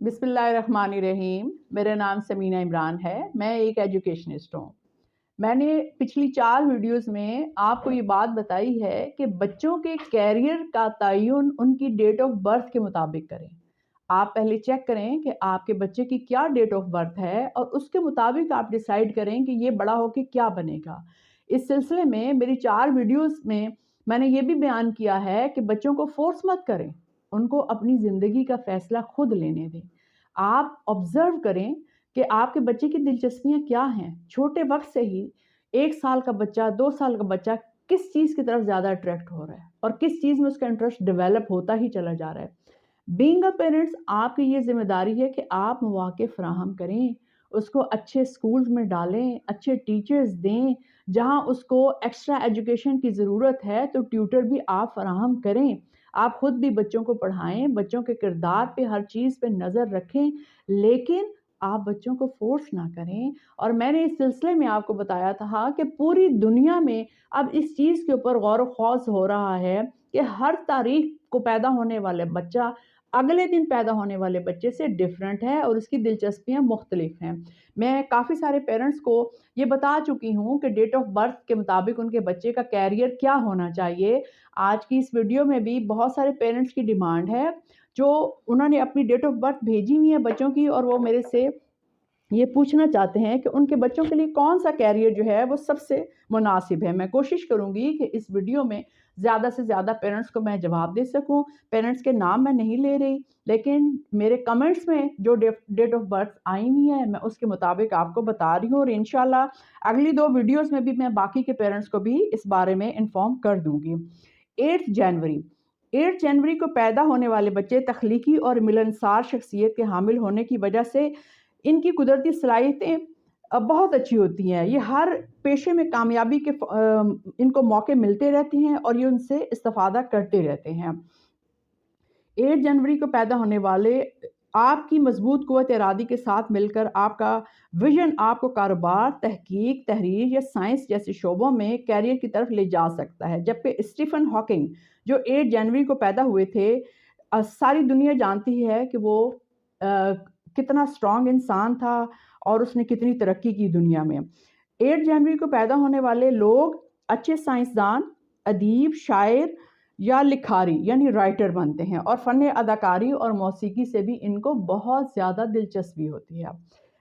بسم اللہ الرحمن الرحیم۔ میرا نام سمینہ عمران ہے، میں ایک ایجوکیشنسٹ ہوں۔ میں نے پچھلی 4 ویڈیوز میں آپ کو یہ بات بتائی ہے کہ بچوں کے کیریئر کا تعین ان کی ڈیٹ آف برتھ کے مطابق کریں۔ آپ پہلے چیک کریں کہ آپ کے بچے کی کیا ڈیٹ آف برتھ ہے اور اس کے مطابق آپ ڈیسائیڈ کریں کہ یہ بڑا ہو کے کیا بنے گا۔ اس سلسلے میں میری 4 ویڈیوز میں نے یہ بھی بیان کیا ہے کہ بچوں کو فورس مت کریں، ان کو اپنی زندگی کا فیصلہ خود لینے دیں۔ آپ آبزرو کریں کہ آپ کے بچے کی دلچسپیاں کیا ہیں۔ چھوٹے وقت سے ہی 1 سال کا بچہ، 2 سال کا بچہ کس چیز کی طرف زیادہ اٹریکٹ ہو رہا ہے اور کس چیز میں اس کا انٹرسٹ ڈیولپ ہوتا ہی چلا جا رہا ہے۔ بینگ اے پیرنٹس، آپ کی یہ ذمہ داری ہے کہ آپ مواقع فراہم کریں، اس کو اچھے سکولز میں ڈالیں، اچھے ٹیچرز دیں، جہاں اس کو ایکسٹرا ایجوکیشن کی ضرورت ہے تو ٹیوٹر بھی آپ فراہم کریں۔ آپ خود بھی بچوں کو پڑھائیں، بچوں کے کردار پہ ہر چیز پہ نظر رکھیں، لیکن آپ بچوں کو فورس نہ کریں۔ اور میں نے اس سلسلے میں آپ کو بتایا تھا کہ پوری دنیا میں اب اس چیز کے اوپر غور و خوض ہو رہا ہے کہ ہر تاریخ کو پیدا ہونے والے بچہ اگلے دن پیدا ہونے والے بچے سے ڈیفرنٹ ہے اور اس کی دلچسپیاں مختلف ہیں۔ میں کافی سارے پیرنٹس کو یہ بتا چکی ہوں کہ ڈیٹ آف برتھ کے مطابق ان کے بچے کا کیریئر کیا ہونا چاہیے۔ آج کی اس ویڈیو میں بھی بہت سارے پیرنٹس کی ڈیمانڈ ہے جو انہوں نے اپنی ڈیٹ آف برتھ بھیجی ہوئی ہے بچوں کی، اور وہ میرے سے یہ پوچھنا چاہتے ہیں کہ ان کے بچوں کے لیے کون سا کیریئر جو ہے وہ سب سے مناسب ہے۔ میں کوشش کروں گی کہ اس ویڈیو میں زیادہ سے زیادہ پیرنٹس کو میں جواب دے سکوں۔ پیرنٹس کے نام میں نہیں لے رہی، لیکن میرے کمنٹس میں جو ڈیٹ آف برتھ آئی ہوئی ہے میں اس کے مطابق آپ کو بتا رہی ہوں، اور انشاءاللہ اگلی 2 ویڈیوز میں بھی میں باقی کے پیرنٹس کو بھی اس بارے میں انفارم کر دوں گی۔ 8 جنوری 8 جنوری کو پیدا ہونے والے بچے تخلیقی اور ملنسار شخصیت کے حامل ہونے کی وجہ سے ان کی قدرتی صلاحیتیں بہت اچھی ہوتی ہیں۔ یہ ہر پیشے میں کامیابی کے ان کو موقع ملتے رہتے ہیں اور یہ ان سے استفادہ کرتے رہتے ہیں۔ 8 جنوری کو پیدا ہونے والے آپ کی مضبوط قوت ارادی کے ساتھ مل کر آپ کا ویژن آپ کو کاروبار، تحقیق، تحریر یا سائنس جیسے شعبوں میں کیریئر کی طرف لے جا سکتا ہے۔ جبکہ اسٹیفن ہاکنگ جو 8 جنوری کو پیدا ہوئے تھے، ساری دنیا جانتی ہے کہ وہ کتنا اسٹرانگ انسان تھا اور اس نے کتنی ترقی کی دنیا میں۔ 8 جنوری کو پیدا ہونے والے لوگ اچھے سائنسدان، ادیب، شاعر یا لکھاری یعنی رائٹر بنتے ہیں، اور فن اداکاری اور موسیقی سے بھی ان کو بہت زیادہ دلچسپی ہوتی ہے۔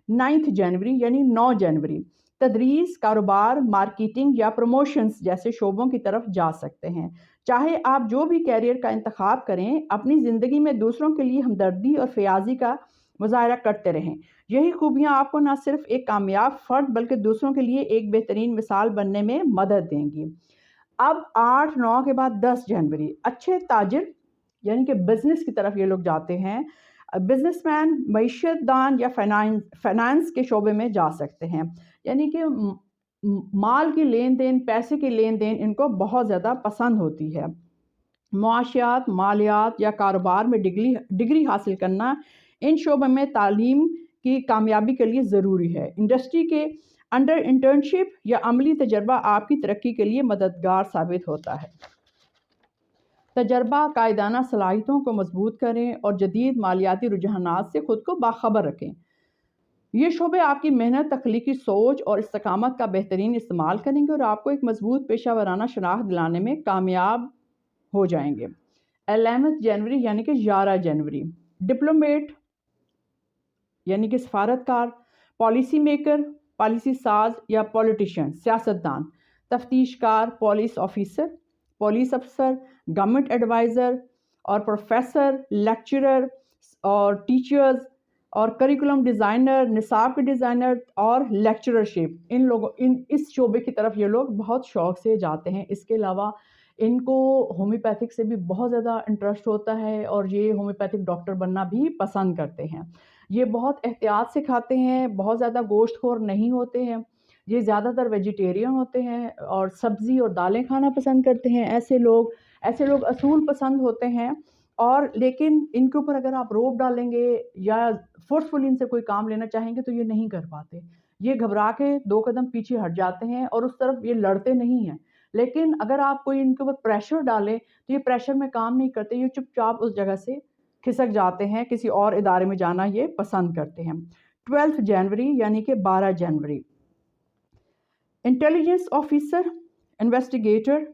9 جنوری یعنی 9 جنوری تدریس، کاروبار، مارکیٹنگ یا پروموشنز جیسے شعبوں کی طرف جا سکتے ہیں۔ چاہے آپ جو بھی کیریئر کا انتخاب کریں، اپنی زندگی میں دوسروں کے لیے ہمدردی اور فیاضی کا مظاہرہ کرتے رہیں۔ یہی خوبیاں آپ کو نہ صرف ایک کامیاب فرد بلکہ دوسروں کے لیے ایک بہترین مثال بننے میں مدد دیں گی۔ اب 8، 9 کے بعد 10 جنوری اچھے تاجر یعنی کہ بزنس کی طرف یہ لوگ جاتے ہیں۔ بزنس مین، معیشت دان یا فائنانس کے شعبے میں جا سکتے ہیں، یعنی کہ مال کی لین دین، پیسے کی لین دین ان کو بہت زیادہ پسند ہوتی ہے۔ معاشیات، مالیات یا کاروبار میں ڈگری حاصل کرنا ان شعبوں میں تعلیم کی کامیابی کے لیے ضروری ہے۔ انڈسٹری کے انڈر انٹرنشپ یا عملی تجربہ آپ کی ترقی کے لیے مددگار ثابت ہوتا ہے۔ تجربہ، قائدانہ صلاحیتوں کو مضبوط کریں اور جدید مالیاتی رجحانات سے خود کو باخبر رکھیں۔ یہ شعبے آپ کی محنت، تخلیقی سوچ اور استقامت کا بہترین استعمال کریں گے اور آپ کو ایک مضبوط پیشہ ورانہ شناخت دلانے میں کامیاب ہو جائیں گے۔ 11 جنوری یعنی کہ 11 جنوری ڈپلومیٹ یعنی کہ سفارتکار، پالیسی میکر، پالیسی ساز یا پولیٹیشین، سیاستدان، تفتیش کار، پولیس آفیسر، پولیس افسر، گورنمنٹ ایڈوائزر اور پروفیسر، لیکچرر اور ٹیچرز اور کریکولم ڈیزائنر، نصاب کے ڈیزائنر اور لیکچررشپ، اس شعبے کی طرف یہ لوگ بہت شوق سے جاتے ہیں۔ اس کے علاوہ ان کو ہومیوپیتھک سے بھی بہت زیادہ انٹرسٹ ہوتا ہے اور یہ ہومیوپیتھک ڈاکٹر بننا بھی پسند کرتے ہیں۔ یہ بہت احتیاط سے کھاتے ہیں، بہت زیادہ گوشت خور نہیں ہوتے ہیں، یہ زیادہ تر ویجیٹیرین ہوتے ہیں اور سبزی اور دالیں کھانا پسند کرتے ہیں۔ ایسے لوگ اصول پسند ہوتے ہیں، اور لیکن ان کے اوپر اگر آپ روب ڈالیں گے یا فورسفلی ان سے کوئی کام لینا چاہیں گے تو یہ نہیں کر پاتے، یہ گھبرا کے 2 قدم پیچھے ہٹ جاتے ہیں اور اس طرف یہ لڑتے نہیں ہیں۔ لیکن اگر آپ کوئی ان کے اوپر پریشر ڈالیں تو یہ پریشر میں کام نہیں کرتے، یہ چپ چاپ اس جگہ سے खिसक जाते हैं, किसी और इदारे में जाना ये पसंद करते हैं। 12 जनवरी यानी कि 12 जनवरी, इंटेलिजेंस ऑफिसर, इन्वेस्टिगेटर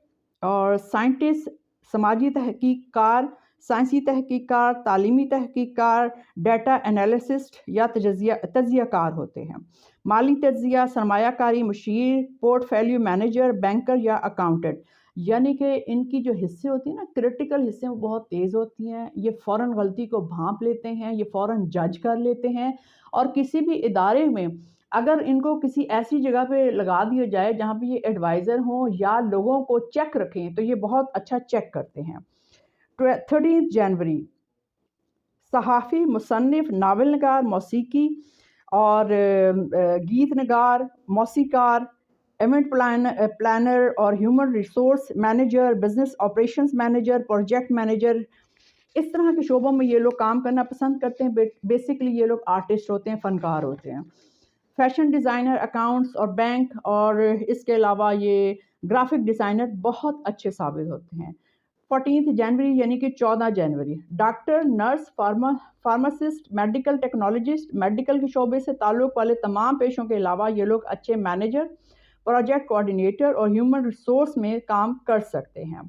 और साइंटिस्ट, समाजी तहकीककार, साइंसी तहकीककार, तालीमी तहकीककार, डाटा एनालिसिस्ट या तज्जियाकार होते हैं। माली तज्जिया, सरमायाकारी, मुशीर, पोर्टफोलियो मैनेजर, बैंकर या अकाउंटेंट, यानी कि इनकी जो हिस्से होती हैं ना, क्रिटिकल हिस्से, वो बहुत तेज़ होती हैं। ये फ़ौरन गलती को भांप लेते हैं, ये फ़ौरन जज कर लेते हैं, और किसी भी इदारे में अगर इनको किसी ऐसी जगह पे लगा दिया जाए जहाँ पे ये एडवाइज़र हों या लोगों को चेक रखें, तो ये बहुत अच्छा चेक करते हैं। 13 जनवरी, सहाफ़ी, मुसन्निफ़, नावल नगार, मौसीकी और गीत नगार, मौसीकार, इवेंट प्लानर और human resource manager, business operations manager, project manager, इस तरह के शोबों में ये लोग काम करना पसंद करते हैं। बेसिकली ये लोग आर्टिस्ट होते हैं, फ़नकार होते हैं। फैशन डिज़ाइनर, अकाउंट्स और बैंक, और इसके अलावा ये ग्राफिक डिज़ाइनर बहुत अच्छे साबित होते हैं। 14 जनवरी यानी कि 14 जनवरी, doctor, nurse, pharmacist, medical technologist, medical के शोबे से ताल्लुक़ वाले तमाम पेशों के अलावा ये लोग अच्छे मैनेजर, प्रोजेक्ट कोऑर्डिनेटर और ह्यूमन रिसोर्स में काम कर सकते हैं।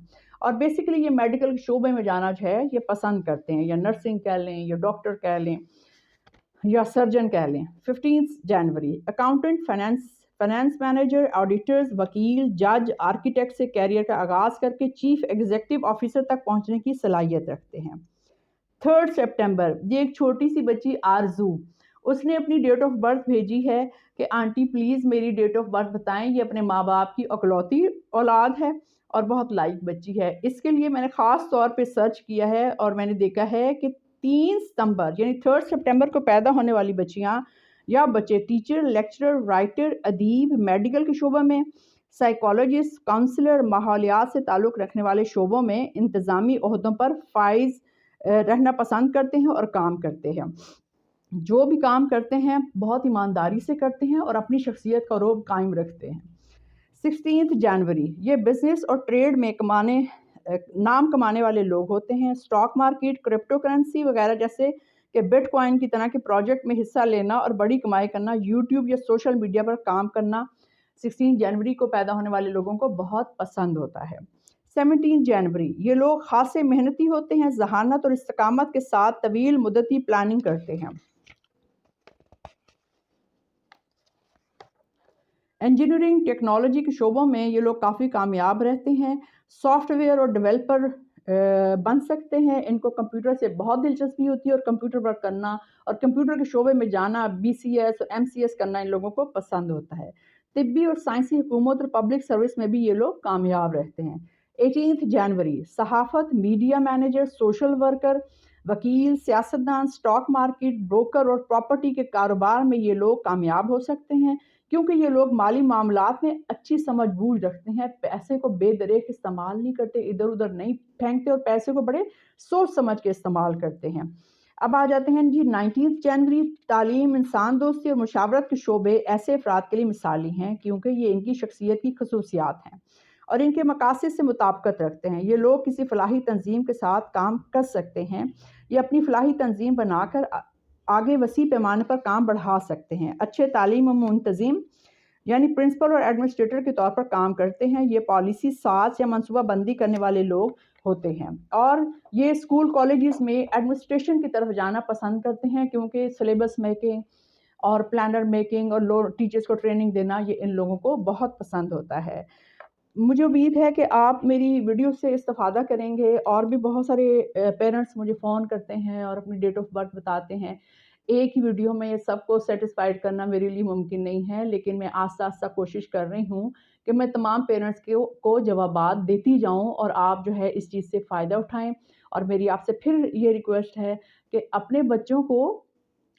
और बेसिकली ये मेडिकल के शोबे में जाना जो है ये पसंद करते हैं, या नर्सिंग कह लें, या डॉक्टर कह लें, या सर्जन कह लें। 15 जनवरी, अकाउंटेंट, फाइनेंस मैनेजर, ऑडिटर्स, वकील, जज, आर्किटेक्ट से कैरियर का आगाज़ करके चीफ एग्जीक्यूटिव ऑफिसर तक पहुंचने की सलाहियत रखते हैं। 3 सितंबर, ये एक छोटी सी बच्ची आरजू, उसने अपनी डेट ऑफ बर्थ भेजी है कि आंटी प्लीज़ मेरी डेट ऑफ बर्थ बताएं। ये अपने माँ बाप की इकलौती औलाद है और बहुत लाइक बच्ची है। इसके लिए मैंने ख़ास तौर पे सर्च किया है और मैंने देखा है कि 3 सितंबर यानी 3 सितंबर को पैदा होने वाली बच्चियाँ या बच्चे टीचर, लेक्चरर, राइटर, अदीब, मेडिकल के शोबे में, साइकोलॉजिस्ट, काउंसलर, माहौलियात से ताल्लुक़ रखने वाले शोबों में इंतज़ामी ओहदों पर फाइज रहना पसंद करते हैं और काम करते हैं। जो भी काम करते हैं बहुत ईमानदारी से करते हैं और अपनी शख्सियत का रोब कायम रखते हैं। 16 जनवरी, ये बिज़नेस और ट्रेड में नाम कमाने वाले लोग होते हैं। स्टॉक मार्केट, क्रिप्टो करेंसी वगैरह जैसे कि बिटकॉइन की तरह के प्रोजेक्ट में हिस्सा लेना और बड़ी कमाई करना, यूट्यूब या सोशल मीडिया पर काम करना 16 जनवरी को पैदा होने वाले लोगों को बहुत पसंद होता है। 17 जनवरी, ये लोग खासे मेहनती होते हैं, ज़हानत और इस्तकामत के साथ तवील मुद्दती प्लानिंग करते हैं। इंजीनियरिंग, टेक्नोलॉजी के शोबों में ये लोग काफ़ी कामयाब रहते हैं। सॉफ्टवेयर और डेवलपर बन सकते हैं। इनको कंप्यूटर से बहुत दिलचस्पी होती है और कंप्यूटर वर्क करना और कंप्यूटर के शोबे में जाना, BCS और MCS करना इन लोगों को पसंद होता है। तिब्बी और साइंसी, हुकूमत और पब्लिक सर्विस में भी ये लोग कामयाब रहते हैं। 18 जनवरी, सहाफ़त, मीडिया मैनेजर, सोशल वर्कर, वकील, सियासतदान, स्टॉक मार्केट, ब्रोकर और प्रॉपर्टी के कारोबार में ये लोग कामयाब हो सकते हैं, क्योंकि ये लोग माली मामलात में अच्छी समझ बूझ रखते हैं। पैसे को बेदरेक इस्तेमाल नहीं करते, इधर उधर नहीं फेंकते और पैसे को बड़े सोच समझ के इस्तेमाल करते हैं। अब आ जाते हैं जी 19 जनवरी, तालीम, इंसान दोस्ती और मुशावरत के शोबे ऐसे अफराद के लिए मिसाली हैं क्योंकि ये इनकी शख्सियत की खसूसियात हैं और इनके मकासद से मुताबिकत रखते हैं। ये लोग किसी फलाही तंजीम के साथ काम कर सकते हैं, ये अपनी फलाही तंजीम बनाकर आगे वसी पैमाने पर काम बढ़ा सकते हैं। अच्छे तालीम मुंतज़िम यानी प्रिंसिपल और एडमिनिस्ट्रेटर के तौर पर काम करते हैं। ये पॉलिसी साज या मनसूबा बंदी करने वाले लोग होते हैं और ये स्कूल कॉलेजेस में एडमिनिस्ट्रेशन की तरफ जाना पसंद करते हैं क्योंकि सिलेबस मेकिंग और प्लानर मेकिंग और लोग टीचर्स को ट्रेनिंग देना ये इन लोगों को बहुत पसंद होता है। मुझे उम्मीद है कि आप मेरी वीडियो से इस्तेफादा करेंगे। और भी बहुत सारे पेरेंट्स मुझे फ़ोन करते हैं और अपनी डेट ऑफ बर्थ बताते हैं। एक ही वीडियो में ये सबको सेटिस्फाइड करना मेरे लिए मुमकिन नहीं है, लेकिन मैं आस्ता आस्ता कोशिश कर रही हूँ कि मैं तमाम पेरेंट्स को जवाबात देती जाऊँ और आप जो है इस चीज़ से फ़ायदा उठाएँ। और मेरी आपसे फिर ये रिक्वेस्ट है कि अपने बच्चों को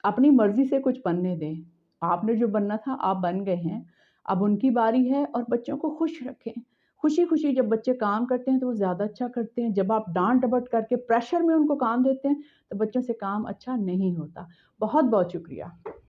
अपनी मर्ज़ी से कुछ बनने दें। आपने जो बनना था आप बन गए हैं, अब उनकी बारी है और बच्चों को खुश रखें। खुशी-खुशी जब बच्चे काम करते हैं तो वो ज़्यादा अच्छा करते हैं। जब आप डाँट-डपट करके प्रेशर में उनको काम देते हैं तो बच्चों से काम अच्छा नहीं होता। बहुत-बहुत शुक्रिया।